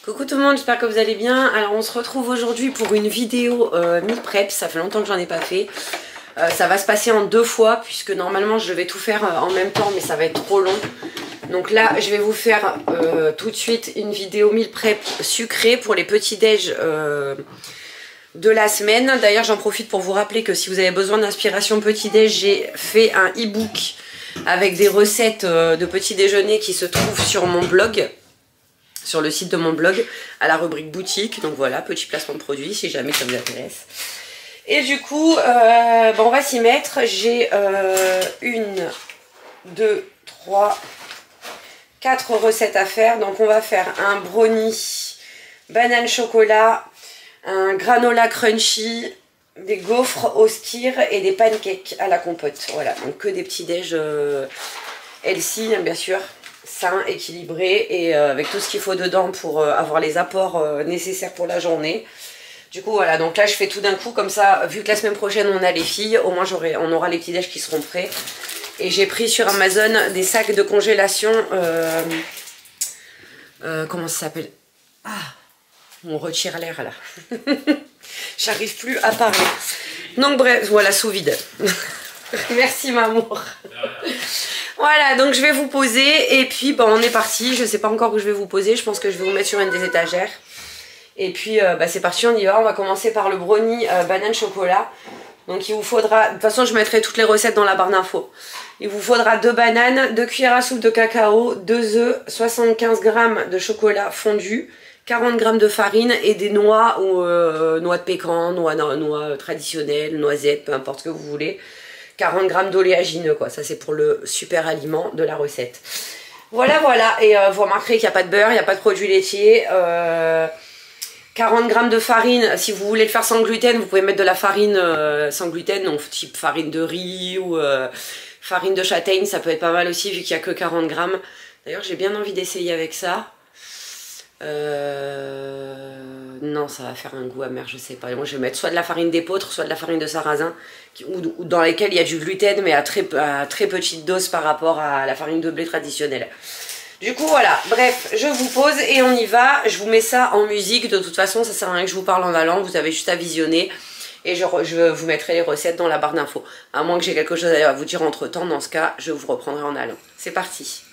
Coucou tout le monde, j'espère que vous allez bien. Alors on se retrouve aujourd'hui pour une vidéo meal prep, ça fait longtemps que j'en ai pas fait. Ça va se passer en 2 fois puisque normalement je vais tout faire en même temps mais ça va être trop long. Donc là je vais vous faire tout de suite une vidéo meal prep sucrée pour les petits déj de la semaine. D'ailleurs j'en profite pour vous rappeler que si vous avez besoin d'inspiration petit déj, j'ai fait un e-book avec des recettes de petit déjeuner qui se trouvent sur mon blog. Sur le site de mon blog, à la rubrique boutique. Donc voilà, petit placement de produit si jamais ça vous intéresse. Et du coup, on va s'y mettre. J'ai 1, 2, 3, 4 recettes à faire. Donc on va faire un brownie, banane chocolat, un granola crunchy, des gaufres au skyr et des pancakes à la compote. Voilà, donc que des petits déj healthy, bien sûr. Sain, équilibré et avec tout ce qu'il faut dedans pour avoir les apports nécessaires pour la journée. Du coup voilà, donc là je fais tout d'un coup comme ça, vu que la semaine prochaine on a les filles, au moins on aura les petits déj qui seront prêts. Et j'ai pris sur Amazon des sacs de congélation, comment ça s'appelle? Ah, on retire l'air là. J'arrive plus à parler. Donc bref, voilà, sous vide. Merci m'amour. Voilà, donc je vais vous poser et puis on est parti. Je sais pas encore où je vais vous poser, je pense que je vais vous mettre sur une des étagères. Et puis c'est parti, on y va. On va commencer par le brownie banane chocolat. Donc il vous faudra, de toute façon je mettrai toutes les recettes dans la barre d'infos. Il vous faudra 2 bananes, 2 cuillères à soupe de cacao, 2 œufs, 75 g de chocolat fondu, 40 g de farine et des noix ou noix de pécan, noix traditionnelles, noisettes, peu importe ce que vous voulez. 40 g d'oléagineux, quoi. Ça, c'est pour le super aliment de la recette. Voilà, voilà. Et vous remarquerez qu'il n'y a pas de beurre, il n'y a pas de produits laitiers. 40 g de farine. Si vous voulez le faire sans gluten, vous pouvez mettre de la farine sans gluten, donc type farine de riz ou farine de châtaigne. Ça peut être pas mal aussi, vu qu'il n'y a que 40 g. D'ailleurs, j'ai bien envie d'essayer avec ça. Non, ça va faire un goût amer, je sais pas. Moi, je vais mettre soit de la farine d'épeautre, soit de la farine de sarrasin, ou dans lesquelles il y a du gluten, mais à très petite dose par rapport à la farine de blé traditionnelle. Du coup, voilà. Bref, je vous pose et on y va. Je vous mets ça en musique. De toute façon, ça sert à rien que je vous parle en allant. Vous avez juste à visionner. Et je vous mettrai les recettes dans la barre d'infos. À moins que j'ai quelque chose à vous dire entre temps. Dans ce cas, je vous reprendrai en allant. C'est parti.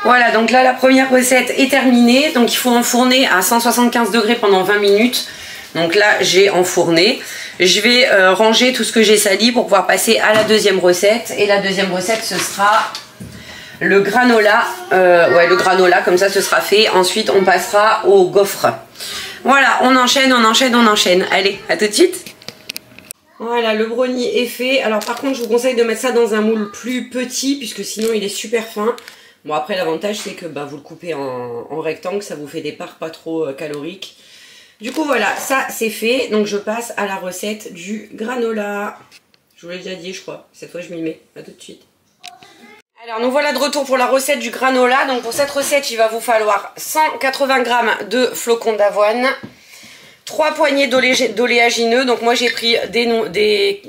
Voilà, donc là la première recette est terminée. Donc il faut enfourner à 175 degrés pendant 20 minutes. Donc là j'ai enfourné. Je vais ranger tout ce que j'ai sali pour pouvoir passer à la deuxième recette. Et la deuxième recette ce sera le granola. Ouais, le granola, comme ça ce sera fait. Ensuite on passera au gaufre. Voilà, on enchaîne, on enchaîne, on enchaîne. Allez, à tout de suite. Voilà, le brownie est fait. Alors par contre je vous conseille de mettre ça dans un moule plus petit puisque sinon il est super fin. Bon après l'avantage c'est que bah, vous le coupez en rectangle, ça vous fait des parts pas trop caloriques. Du coup voilà, ça c'est fait. Donc je passe à la recette du granola. Je vous l'ai déjà dit je crois, cette fois je m'y mets. À tout de suite. Alors nous voilà de retour pour la recette du granola. Donc pour cette recette il va vous falloir 180 g de flocons d'avoine. 3 poignées d'oléagineux, donc moi j'ai pris des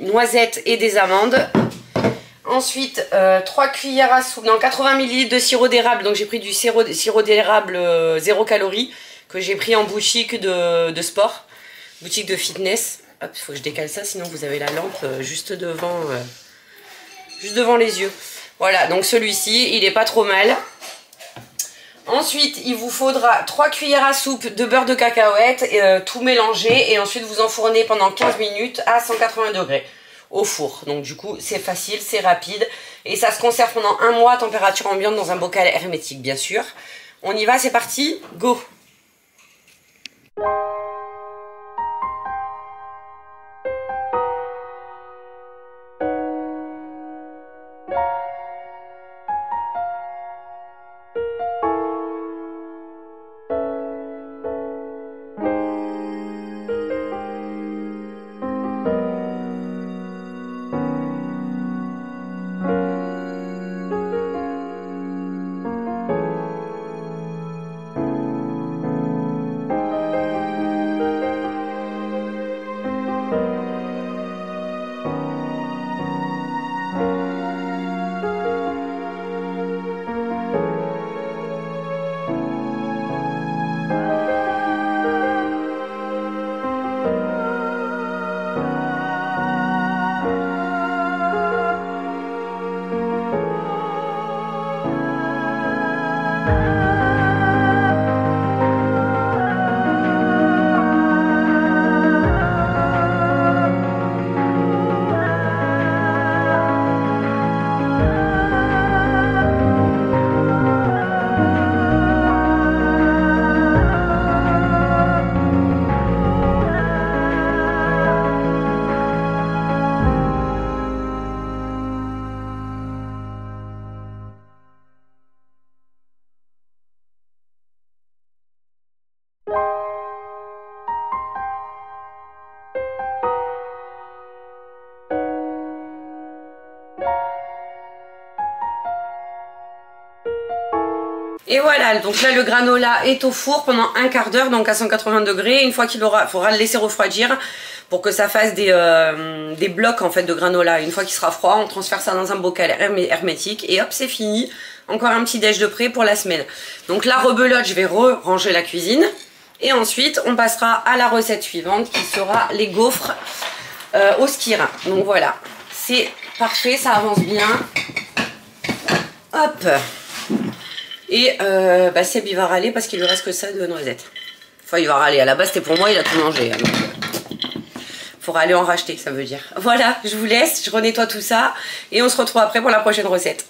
noisettes et des amandes. Ensuite 3 cuillères à soupe, non 80 ml de sirop d'érable, donc j'ai pris du sirop d'érable 0 calories que j'ai pris en boutique de sport, boutique de fitness. Hop, il faut que je décale ça sinon vous avez la lampe juste devant les yeux. Voilà, donc celui-ci il est pas trop mal. Ensuite, il vous faudra 3 cuillères à soupe de beurre de cacahuète, tout mélanger et ensuite vous enfournez pendant 15 minutes à 180 degrés au four. Donc du coup, c'est facile, c'est rapide et ça se conserve pendant un mois à température ambiante dans un bocal hermétique bien sûr. On y va, c'est parti, go! Et voilà, donc là le granola est au four pendant un quart d'heure, donc à 180 degrés. Une fois qu'il faudra le laisser refroidir pour que ça fasse des blocs en fait de granola. Une fois qu'il sera froid, on transfère ça dans un bocal hermétique et hop, c'est fini. Encore un petit déj de prêt pour la semaine. Donc là, rebelote, je vais ranger la cuisine. Et ensuite, on passera à la recette suivante qui sera les gaufres au skyr. Donc voilà, c'est parfait, ça avance bien. Hop. Et Seb il va râler parce qu'il lui reste que ça de noisettes. Enfin il va râler, à la base c'était pour moi, il a tout mangé. Donc, faudra aller en racheter, ça veut dire. Voilà, je vous laisse, je renettoie tout ça et on se retrouve après pour la prochaine recette.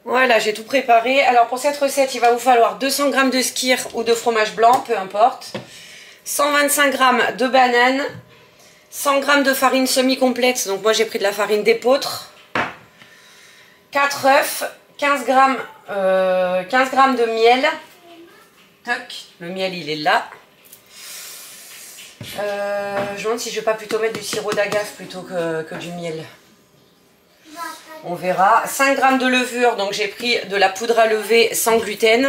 Voilà, j'ai tout préparé. Alors pour cette recette, il va vous falloir 200 g de skyr ou de fromage blanc, peu importe. 125 g de bananes. 100 g de farine semi-complète, donc moi j'ai pris de la farine d'épeautre. 4 œufs, 15 g de miel. Toc, le miel il est là. Je me demande si je vais pas plutôt mettre du sirop d'agave plutôt que du miel. On verra. 5 g de levure, donc j'ai pris de la poudre à lever sans gluten.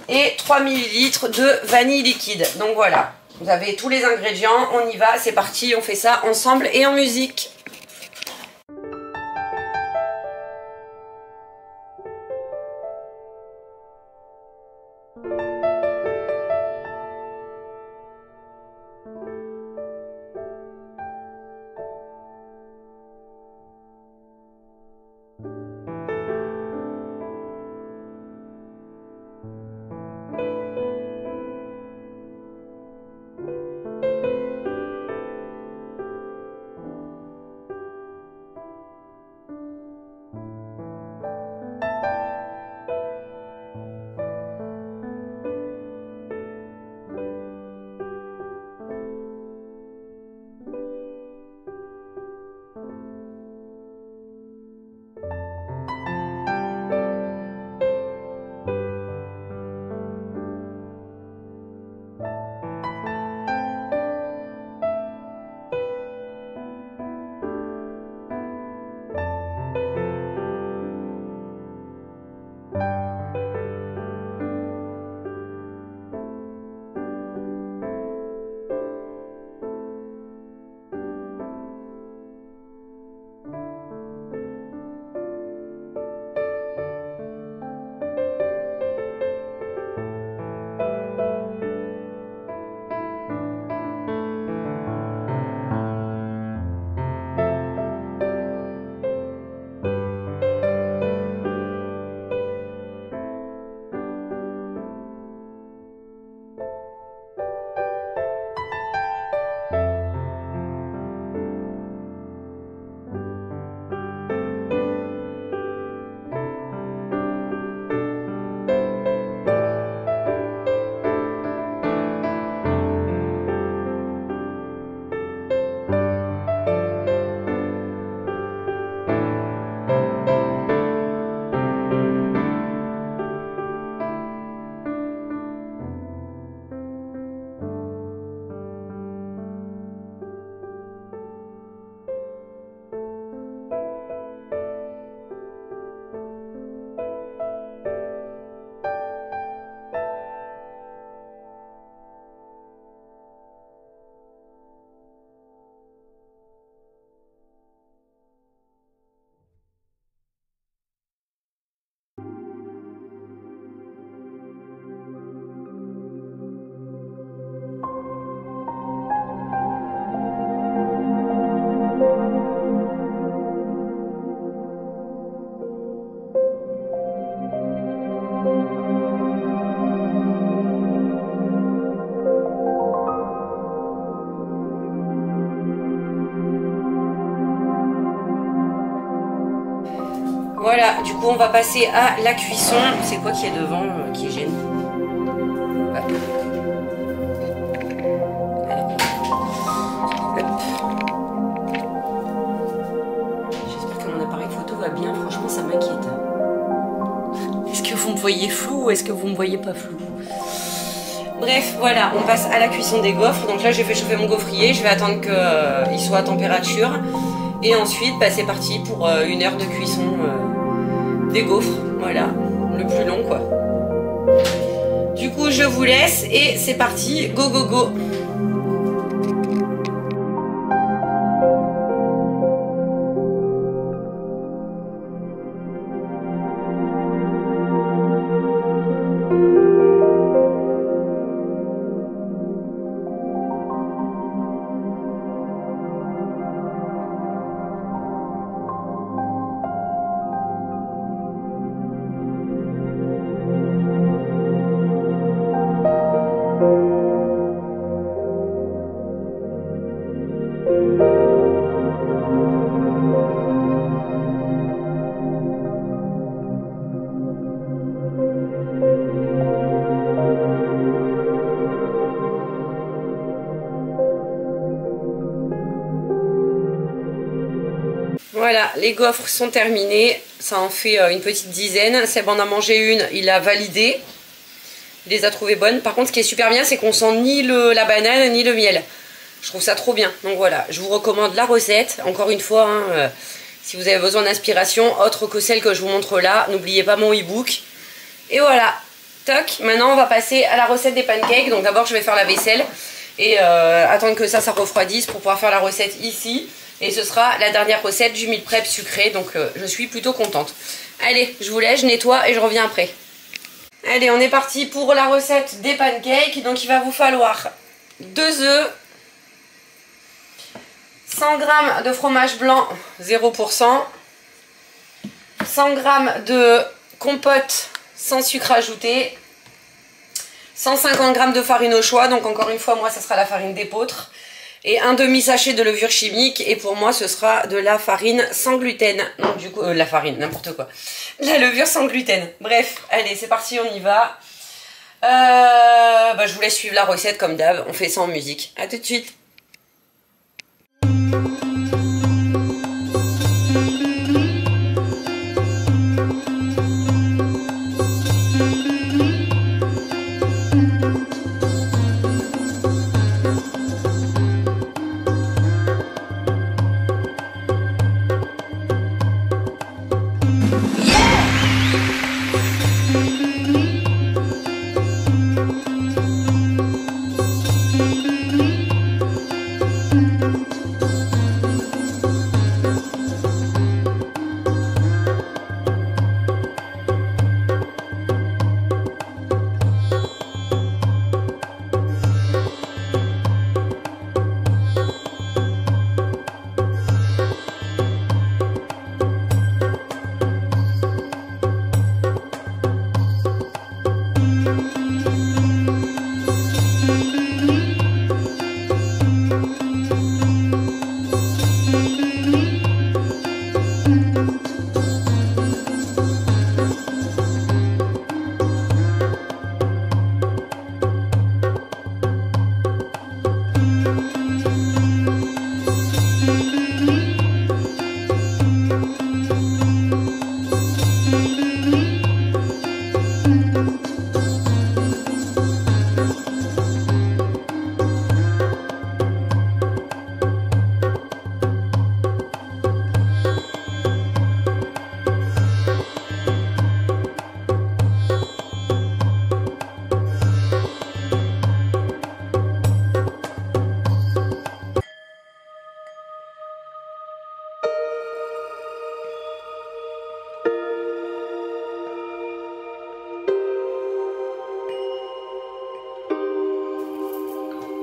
Et 3 ml de vanille liquide. Donc voilà, vous avez tous les ingrédients, on y va, c'est parti, on fait ça ensemble et en musique. Voilà, du coup on va passer à la cuisson. C'est quoi qui est devant qui gêne? Hop. J'espère que mon appareil photo va bien, franchement ça m'inquiète. Est-ce que vous me voyez flou ou est-ce que vous me voyez pas flou? Bref, voilà, on passe à la cuisson des gaufres. Donc là j'ai fait chauffer mon gaufrier, je vais attendre qu'il soit à température. Et ensuite, bah, c'est parti pour 1 heure de cuisson des gaufres. Voilà, le plus long quoi. Du coup, je vous laisse et c'est parti, go go go. Voilà, les gaufres sont terminées. Ça en fait une petite dizaine. Seb en a mangé une, il a validé. Il les a trouvées bonnes. Par contre, ce qui est super bien, c'est qu'on sent ni la banane ni le miel. Je trouve ça trop bien. Donc voilà, je vous recommande la recette. Encore une fois, hein, si vous avez besoin d'inspiration, autre que celle que je vous montre là, n'oubliez pas mon e-book. Et voilà, toc. Maintenant, on va passer à la recette des pancakes. Donc d'abord, je vais faire la vaisselle et attendre que ça refroidisse pour pouvoir faire la recette ici. Et ce sera la dernière recette du meal prep sucré, donc je suis plutôt contente. Allez, je vous laisse, je nettoie et je reviens après. Allez, on est parti pour la recette des pancakes. Donc il va vous falloir 2 œufs, 100 g de fromage blanc 0%, 100 g de compote sans sucre ajouté, 150 g de farine au choix, donc encore une fois moi ça sera la farine d'épeautre, et un demi-sachet de levure chimique, et pour moi ce sera de la farine sans gluten. Donc du coup, la farine, n'importe quoi. La levure sans gluten. Bref, allez, c'est parti, on y va. Je vous laisse suivre la recette comme d'hab, on fait ça en musique. A tout de suite.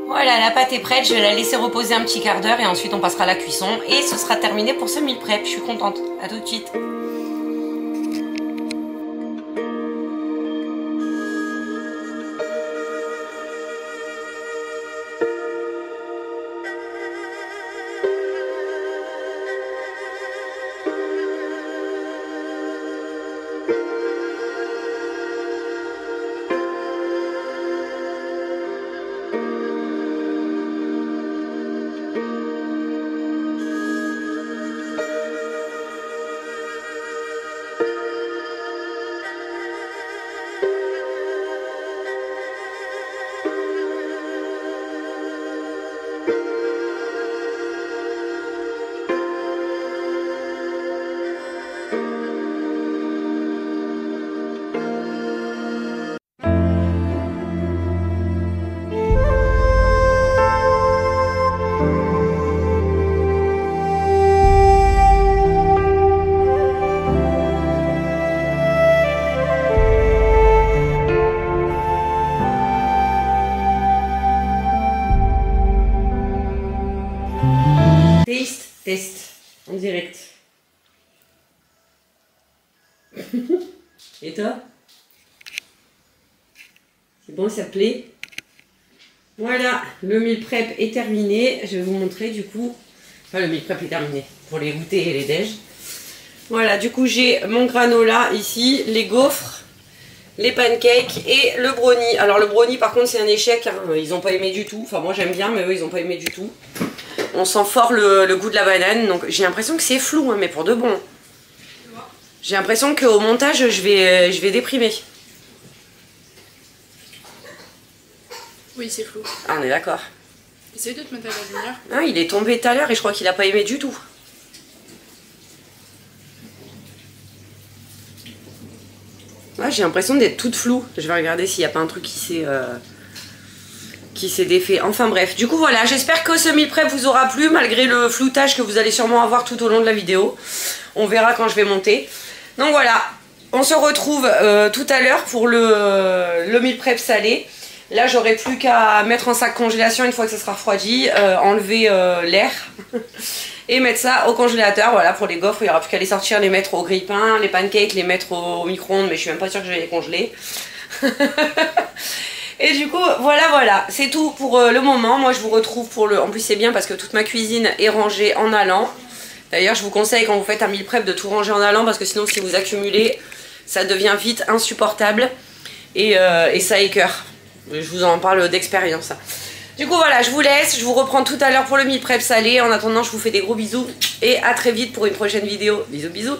Voilà, la pâte est prête, je vais la laisser reposer un petit quart d'heure et ensuite on passera à la cuisson et ce sera terminé pour ce meal prep. Je suis contente. À tout de suite. Test en direct. Et toi? C'est bon, ça te plaît? Voilà, le meal prep est terminé. Je vais vous montrer du coup. Enfin, le meal prep est terminé pour les goûters et les déj. Voilà, du coup, j'ai mon granola ici, les gaufres, les pancakes et le brownie. Alors, le brownie, par contre, c'est un échec. Hein. Ils n'ont pas aimé du tout. Enfin, moi, j'aime bien, mais eux, ils n'ont pas aimé du tout. On sent fort le goût de la banane, donc j'ai l'impression que c'est flou, hein, mais pour de bon. J'ai l'impression qu'au montage, je vais déprimer. Oui, c'est flou. Ah, on est d'accord. Essaye de te mettre à la lumière. Ah, il est tombé tout à l'heure et je crois qu'il n'a pas aimé du tout. Ouais, j'ai l'impression d'être toute floue. Je vais regarder s'il n'y a pas un truc qui s'est défait. Enfin bref, du coup voilà, j'espère que ce meal prep vous aura plu malgré le floutage que vous allez sûrement avoir tout au long de la vidéo. On verra quand je vais monter. Donc voilà, on se retrouve tout à l'heure pour le meal prep salé. Là j'aurai plus qu'à mettre en sac congélation une fois que ça sera refroidi, enlever l'air et mettre ça au congélateur. Voilà, pour les gaufres, il n'y aura plus qu'à les sortir, les mettre au grille-pain, les pancakes, les mettre au micro-ondes, mais je suis même pas sûre que je vais les congeler. Et du coup, voilà, c'est tout pour le moment. Moi, je vous retrouve pour le... En plus, c'est bien parce que toute ma cuisine est rangée en allant. D'ailleurs, je vous conseille quand vous faites un meal prep de tout ranger en allant parce que sinon, si vous accumulez, ça devient vite insupportable et ça écœure. Je vous en parle d'expérience. Du coup, voilà, je vous laisse. Je vous reprends tout à l'heure pour le meal prep salé. En attendant, je vous fais des gros bisous et à très vite pour une prochaine vidéo. Bisous, bisous.